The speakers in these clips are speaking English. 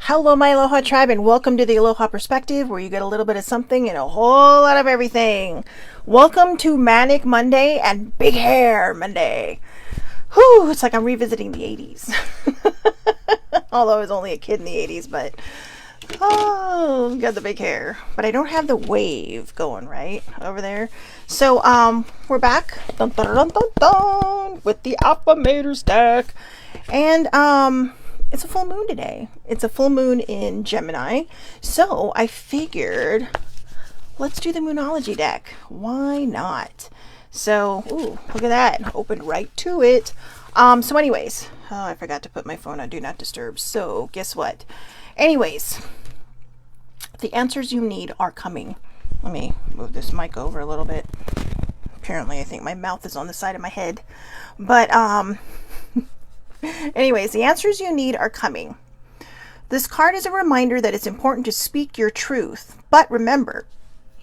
Hello, my Aloha tribe, and welcome to the Aloha Perspective, where you get a little bit of something and a whole lot of everything. Welcome to Manic Monday and Big Hair Monday. Whew, it's like I'm revisiting the 80s. Although I was only a kid in the 80s, but oh, got the big hair. But I don't have the wave going right over there. So, we're back dun, dun, dun, dun, dun, with the Affirmators deck. And, it's a full moon today. It's a full moon in Gemini. So I figured, let's do the Moonology deck. Why not? So, ooh, look at that. Opened right to it. So anyways, I forgot to put my phone on Do Not Disturb. So guess what? Anyways, the answers you need are coming. Let me move this mic over a little bit. Apparently, I think my mouth is on the side of my head. But, anyways, the answers you need are coming. This card is a reminder that it's important to speak your truth, but remember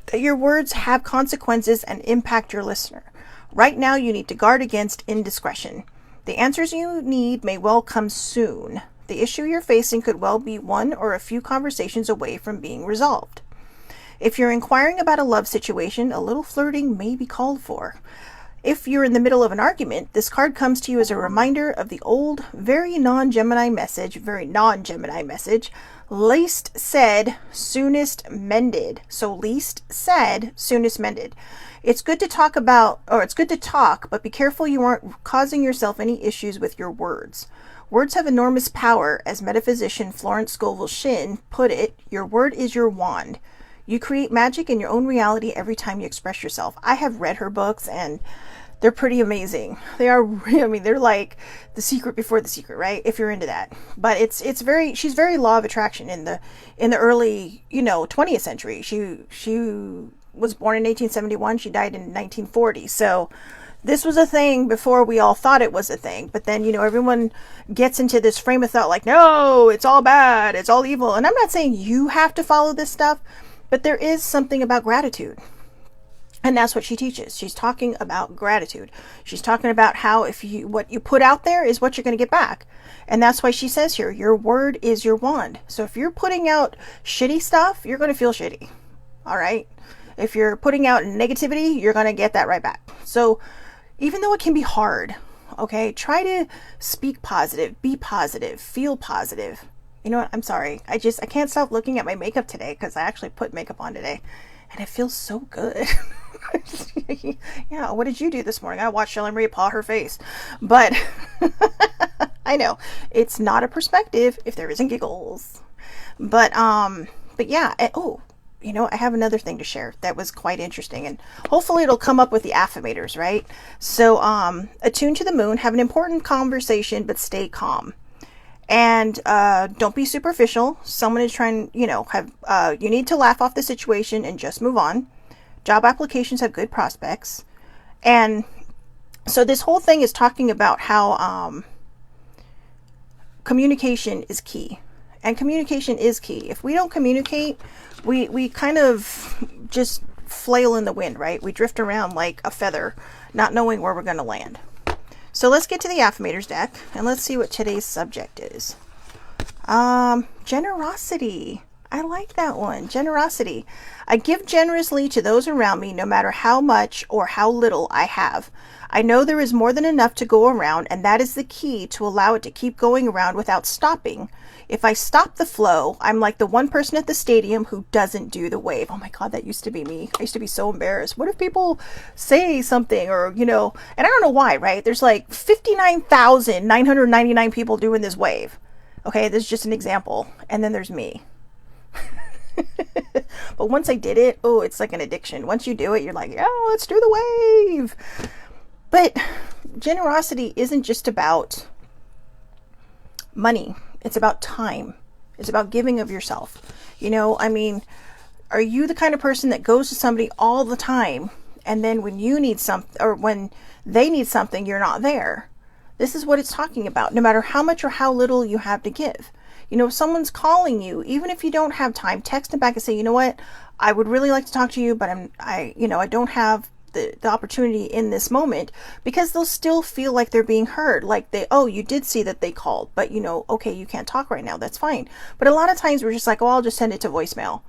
that your words have consequences and impact your listener. Right now, you need to guard against indiscretion. The answers you need may well come soon. The issue you're facing could well be one or a few conversations away from being resolved. If you're inquiring about a love situation, a little flirting may be called for. If you're in the middle of an argument, this card comes to you as a reminder of the old, very non-Gemini message, least said, soonest mended. So least said, soonest mended. It's good to talk, but be careful you aren't causing yourself any issues with your words. Words have enormous power. As metaphysician Florence Scovel Shinn put it, your word is your wand. You create magic in your own reality every time you express yourself. I have read her books and they're pretty amazing. They are, they're like the secret before the secret, right? If you're into that. But she's very law of attraction in the early, 20th century. She was born in 1871. She died in 1940. So this was a thing before we all thought it was a thing. But then, everyone gets into this frame of thought like, no, it's all bad. It's all evil. And I'm not saying you have to follow this stuff, but there is something about gratitude. And that's what she teaches. She's talking about gratitude. She's talking about how what you put out there is what you're going to get back. And that's why she says here, your word is your wand. So if you're putting out shitty stuff, you're going to feel shitty. All right. If you're putting out negativity, you're going to get that right back. So even though it can be hard, okay, try to speak positive, be positive, feel positive. You know what? I'm sorry. I can't stop looking at my makeup today because I actually put makeup on today and it feels so good. Yeah, what did you do this morning? I watched Shelley Marie paw her face. But I know it's not a perspective if there isn't giggles. But yeah, I have another thing to share that was quite interesting, and hopefully it'll come up with the Affirmators, right? So attune to the moon, have an important conversation, but stay calm. And don't be superficial. Someone is trying, you need to laugh off the situation and just move on. Job applications have good prospects. And so this whole thing is talking about how communication is key. And communication is key. If we don't communicate, we kind of just flail in the wind, right? We drift around like a feather, not knowing where we're going to land. So let's get to the Affirmators deck and let's see what today's subject is. Generosity. I like that one. Generosity. I give generously to those around me, no matter how much or how little I have. I know there is more than enough to go around, and that is the key to allow it to keep going around without stopping. If I stop the flow, I'm like the one person at the stadium who doesn't do the wave. Oh my God, that used to be me. I used to be so embarrassed. What if people say something or, and I don't know why, right? There's like 59,999 people doing this wave. Okay, this is just an example. And then there's me. But once I did it, it's like an addiction. Once you do it, you're like, yeah, let's do the wave. But generosity isn't just about money. It's about time. It's about giving of yourself. Are you the kind of person that goes to somebody all the time and then when you need something or when they need something, you're not there? This is what it's talking about. No matter how much or how little you have to give. If someone's calling you, even if you don't have time, text them back and say, you know what, I would really like to talk to you, but I don't have the opportunity in this moment, because they'll still feel like they're being heard. Like oh, you did see that they called, but okay, you can't talk right now. That's fine. But a lot of times we're just like, oh, I'll just send it to voicemail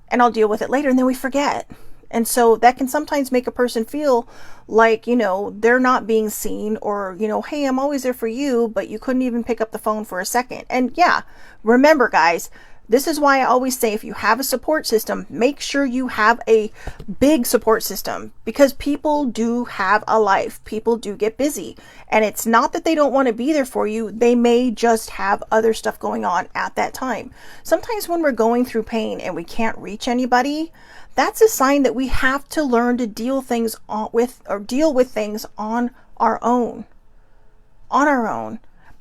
and I'll deal with it later. And then we forget. And so that can sometimes make a person feel like, they're not being seen, or, hey, I'm always there for you, but you couldn't even pick up the phone for a second. And yeah, remember guys, this is why I always say, if you have a support system, make sure you have a big support system, because people do have a life. People do get busy, and it's not that they don't want to be there for you. They may just have other stuff going on at that time. Sometimes when we're going through pain and we can't reach anybody, that's a sign that we have to learn to deal with things on our own.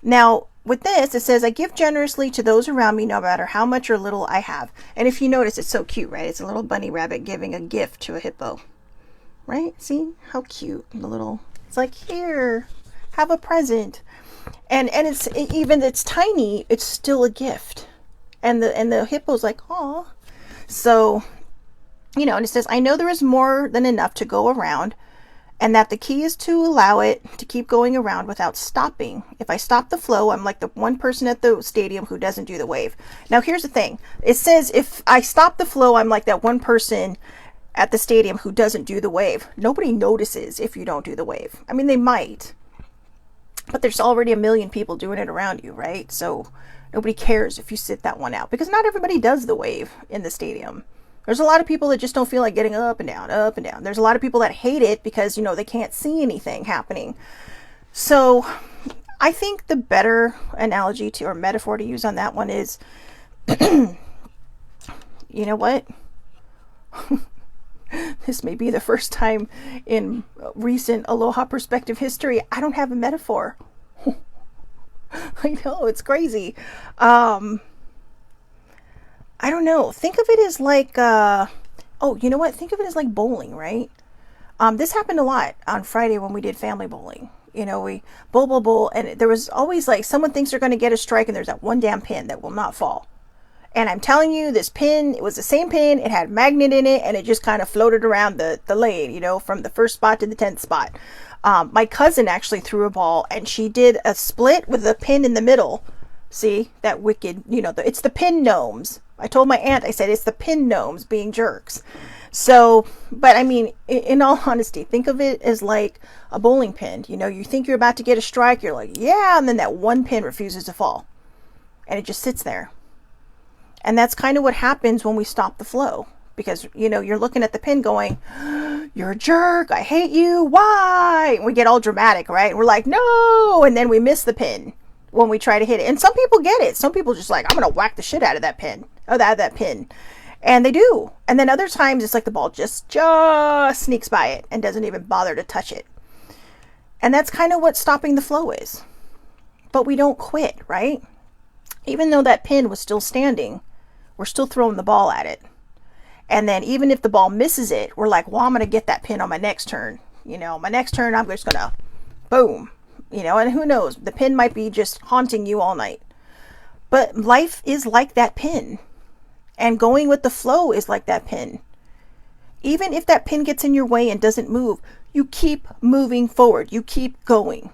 Now, with this, it says, I give generously to those around me, no matter how much or little I have. And if you notice, it's so cute, right? It's a little bunny rabbit giving a gift to a hippo, right? See how cute. It's like, here, have a present. And it's tiny, it's still a gift. And the hippo's like, aw. So, and it says, I know there is more than enough to go around, and that the key is to allow it to keep going around without stopping. If I stop the flow, I'm like the one person at the stadium who doesn't do the wave. Now, here's the thing. It says, if I stop the flow, I'm like that one person at the stadium who doesn't do the wave. Nobody notices if you don't do the wave. I mean, they might, but there's already a million people doing it around you, right? So nobody cares if you sit that one out, because not everybody does the wave in the stadium. There's a lot of people that just don't feel like getting up and down, up and down. There's a lot of people that hate it because, they can't see anything happening. So I think the better analogy or metaphor to use on that one is, you know what? This may be the first time in recent Aloha perspective history I don't have a metaphor. I know, it's crazy. I don't know. Think of it as like, you know what? Think of it as like bowling, right? This happened a lot on Friday when we did family bowling. We bowl, and there was always like, someone thinks they're going to get a strike, and there's that one damn pin that will not fall. And I'm telling you, this pin, it was the same pin, it had magnet in it, and it just kind of floated around the lane, from the first spot to the 10th spot. My cousin actually threw a ball, and she did a split with the pin in the middle. See, that wicked, it's the pin gnomes. I told my aunt, I said, it's the pin gnomes being jerks. So, but I mean, in all honesty, think of it as like a bowling pin. You think you're about to get a strike, you're like, yeah, and then that one pin refuses to fall. And it just sits there. And that's kind of what happens when we stop the flow. Because, you're looking at the pin going, you're a jerk, I hate you, why? And we get all dramatic, right? And we're like, no! And then we miss the pin when we try to hit it. And some people get it. Some people just like, I'm going to whack the shit out of that pin. That pin. And they do. And then other times it's like the ball just sneaks by it and doesn't even bother to touch it. And that's kind of what stopping the flow is. But we don't quit, right? Even though that pin was still standing, we're still throwing the ball at it. And then even if the ball misses it, we're like, well, I'm going to get that pin on my next turn. My next turn, I'm just going to boom. And who knows? The pin might be just haunting you all night. But life is like that pin. And going with the flow is like that pin. Even if that pin gets in your way and doesn't move, you keep moving forward. You keep going.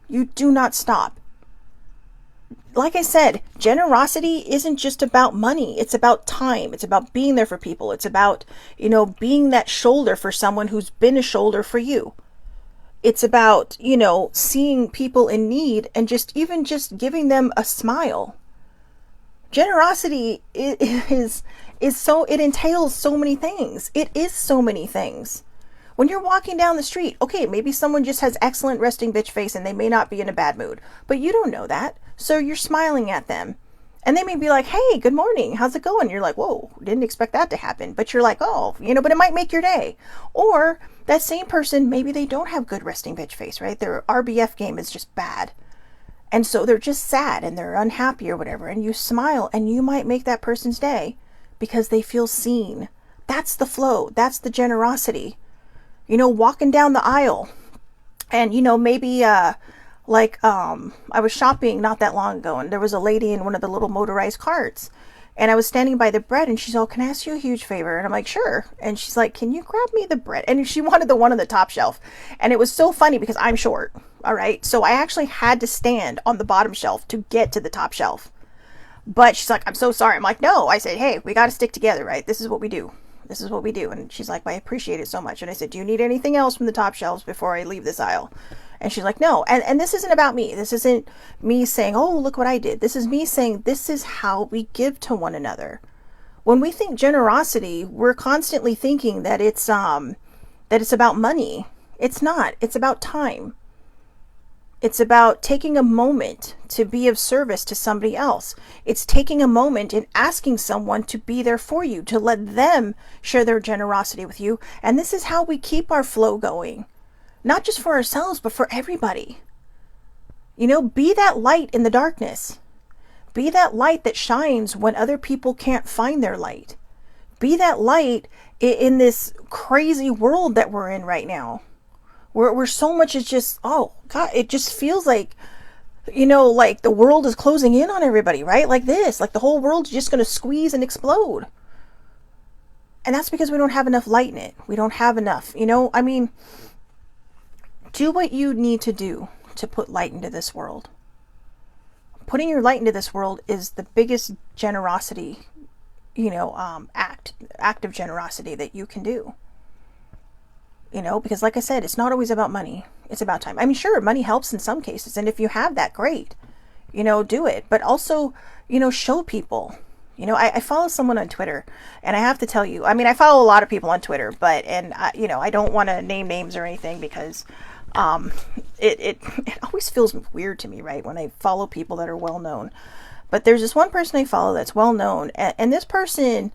You do not stop. Like I said, generosity isn't just about money. It's about time. It's about being there for people. It's about, being that shoulder for someone who's been a shoulder for you. It's about, seeing people in need and just giving them a smile. Generosity is so, it entails so many things. It is so many things. When you're walking down the street, okay, maybe someone just has excellent resting bitch face and they may not be in a bad mood, but you don't know that. So you're smiling at them and they may be like, hey, good morning. How's it going? You're like, whoa, didn't expect that to happen. But you're like, oh, but it might make your day. Or that same person, maybe they don't have good resting bitch face, right? Their RBF game is just bad. And so they're just sad and they're unhappy or whatever. And you smile and you might make that person's day because they feel seen. That's the flow. That's the generosity. Walking down the aisle and, maybe, I was shopping not that long ago and there was a lady in one of the little motorized carts And I was standing by the bread, and she's all, can I ask you a huge favor? And I'm like, sure. And she's like, can you grab me the bread? And she wanted the one on the top shelf. And it was so funny because I'm short. All right. So I actually had to stand on the bottom shelf to get to the top shelf. But she's like, I'm so sorry. I'm like, no. I said, hey, we got to stick together, right? This is what we do. This is what we do. And she's like, I appreciate it so much. And I said, do you need anything else from the top shelves before I leave this aisle? And she's like, no. And this isn't about me. This isn't me saying, oh, look what I did. This is me saying, this is how we give to one another. When we think generosity, we're constantly thinking that it's about money. It's not. It's about time. It's about taking a moment to be of service to somebody else. It's taking a moment and asking someone to be there for you, to let them share their generosity with you. And this is how we keep our flow going. Not just for ourselves, but for everybody. You know, be that light in the darkness. Be that light that shines when other people can't find their light. Be that light in this crazy world that we're in right now. Where so much is just, oh God, it just feels like, you know, like the world is closing in on everybody, right? Like this, like the whole world's just going to squeeze and explode. And that's because we don't have enough light in it. We don't have enough, you know, I mean, do what you need to do to put light into this world. Putting your light into this world is the biggest generosity, you know, act of generosity that you can do. You know, because like I said, it's not always about money. It's about time. I mean, sure, money helps in some cases. And if you have that, great, you know, do it. But also, you know, show people. You know, I follow someone on Twitter, and I have to tell you, I mean, I follow a lot of people on Twitter, but, and I, you know, I don't want to name names or anything because it always feels weird to me, right, when I follow people that are well known. But there's this one person I follow that's well known, and this person,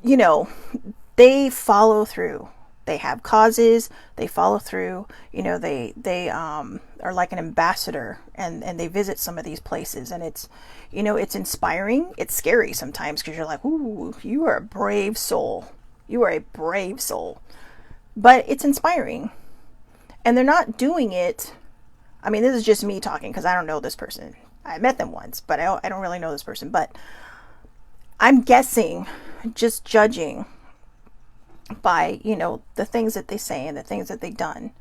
you know, they follow through. They have causes, they follow through, you know, they are like an ambassador, and they visit some of these places, and it's, you know, it's inspiring. It's scary sometimes because you're like, ooh, you are a brave soul. You are a brave soul. But it's inspiring. And they're not doing it. I mean, this is just me talking because I don't know this person. I met them once, but I don't really know this person. But I'm guessing, just judging by, you know, the things that they say and the things that they've done,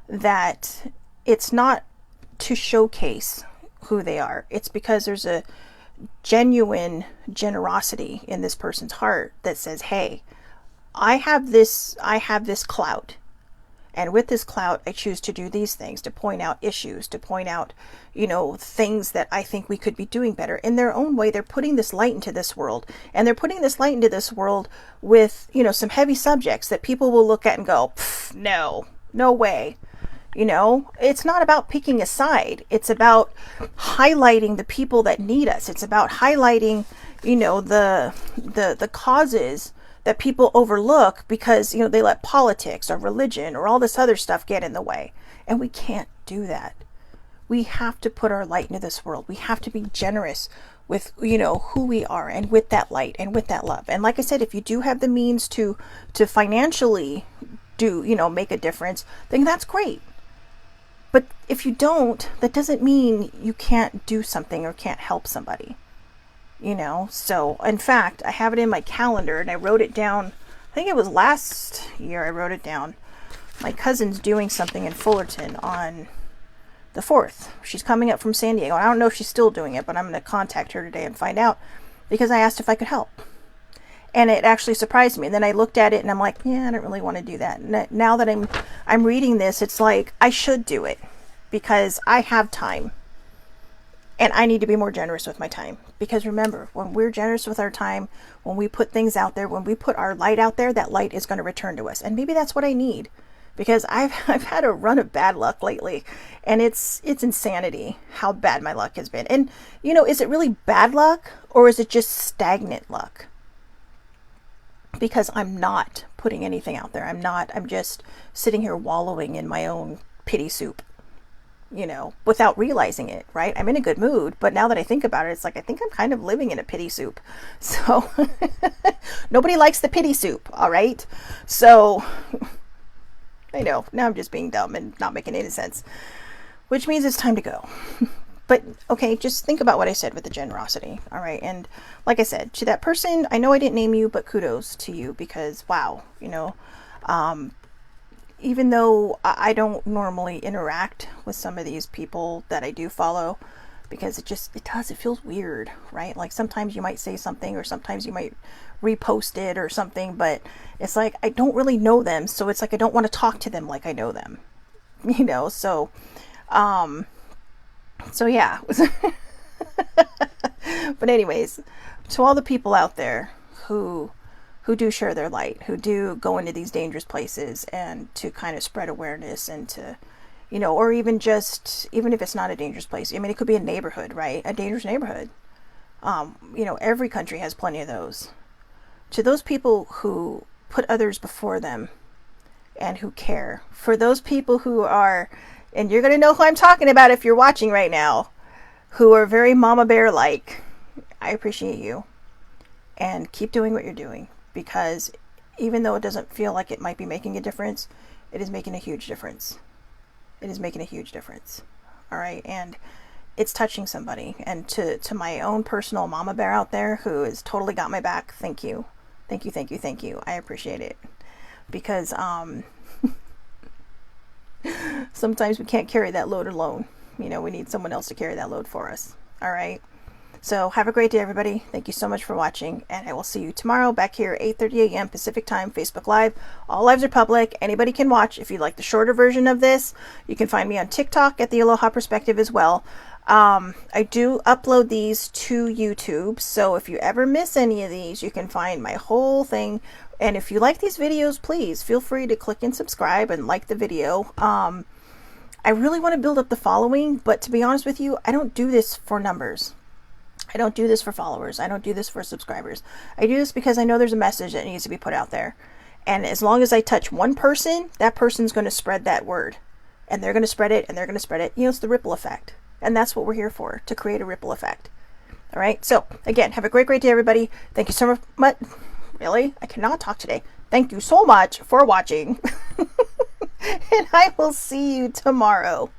that it's not to showcase who they are. It's because there's a genuine generosity in this person's heart that says, hey, I have this clout. And with this clout, I choose to do these things, to point out issues, to point out, you know, things that I think we could be doing better. In their own way, they're putting this light into this world. And they're putting this light into this world with, you know, some heavy subjects that people will look at and go, no way. You know, it's not about picking a side. It's about highlighting the people that need us. It's about highlighting, you know, the causes that people overlook because, you know, they let politics or religion or all this other stuff get in the way. And we can't do that. We have to put our light into this world. We have to be generous with, you know, who we are, and with that light and with that love. And like I said, if you do have the means to financially do, you know, make a difference, then that's great. But if you don't, that doesn't mean you can't do something or can't help somebody. You know, so in fact, I have it in my calendar, and I wrote it down. I think it was last year I wrote it down. My cousin's doing something in Fullerton on the 4th. She's coming up from San Diego. I don't know if she's still doing it, but I'm going to contact her today and find out, because I asked if I could help. And it actually surprised me. And then I looked at it and I'm like, yeah, I don't really want to do that. And now that I'm reading this, it's like I should do it because I have time. And I need to be more generous with my time. Because remember, when we're generous with our time, when we put things out there, when we put our light out there, that light is going to return to us. And maybe that's what I need. Because I've had a run of bad luck lately. And it's insanity how bad my luck has been. And, you know, is it really bad luck? Or is it just stagnant luck? Because I'm not putting anything out there. I'm just sitting here wallowing in my own pity soup. You know, without realizing it, right? I'm in a good mood, but now that I think about it, it's like, I think I'm kind of living in a pity soup. So nobody likes the pity soup. All right. So I know now I'm just being dumb and not making any sense, which means it's time to go. But okay, just think about what I said with the generosity. All right. And like I said, to that person, I know I didn't name you, but kudos to you, because wow, you know, even though I don't normally interact with some of these people that I do follow, because it feels weird, right? Like sometimes you might say something, or sometimes you might repost it or something, but it's like I don't really know them, so it's like I don't want to talk to them like I know them, you know. So yeah. But anyways, to all the people out there who do share their light, who do go into these dangerous places and to kind of spread awareness, and to, you know, or even if it's not a dangerous place, I mean, it could be a neighborhood, right? A dangerous neighborhood. You know, every country has plenty of those. To those people who put others before them and who care, for those people who are, and you're going to know who I'm talking about if you're watching right now, who are very mama bear like, I appreciate you, and keep doing what you're doing, because even though it doesn't feel like it might be making a difference, it is making a huge difference. It is making a huge difference. All right. And it's touching somebody. And to my own personal mama bear out there who has totally got my back, thank you. Thank you, thank you, thank you. I appreciate it. Because sometimes we can't carry that load alone. You know, we need someone else to carry that load for us. All right. So have a great day, everybody. Thank you so much for watching, and I will see you tomorrow back here at 8:30 a.m. Pacific time, Facebook Live. All lives are public. Anybody can watch. If you'd like the shorter version of this, you can find me on TikTok at the Aloha Perspective as well. I do upload these to YouTube, so if you ever miss any of these, you can find my whole thing. And if you like these videos, please feel free to click and subscribe and like the video. I really want to build up the following, but to be honest with you, I don't do this for numbers. I don't do this for followers. I don't do this for subscribers. I do this because I know there's a message that needs to be put out there. And as long as I touch one person, that person's going to spread that word. And they're going to spread it, and they're going to spread it. You know, it's the ripple effect. And that's what we're here for, to create a ripple effect. All right. So again, have a great, great day, everybody. Thank you so much. Really? I cannot talk today. Thank you so much for watching. And I will see you tomorrow.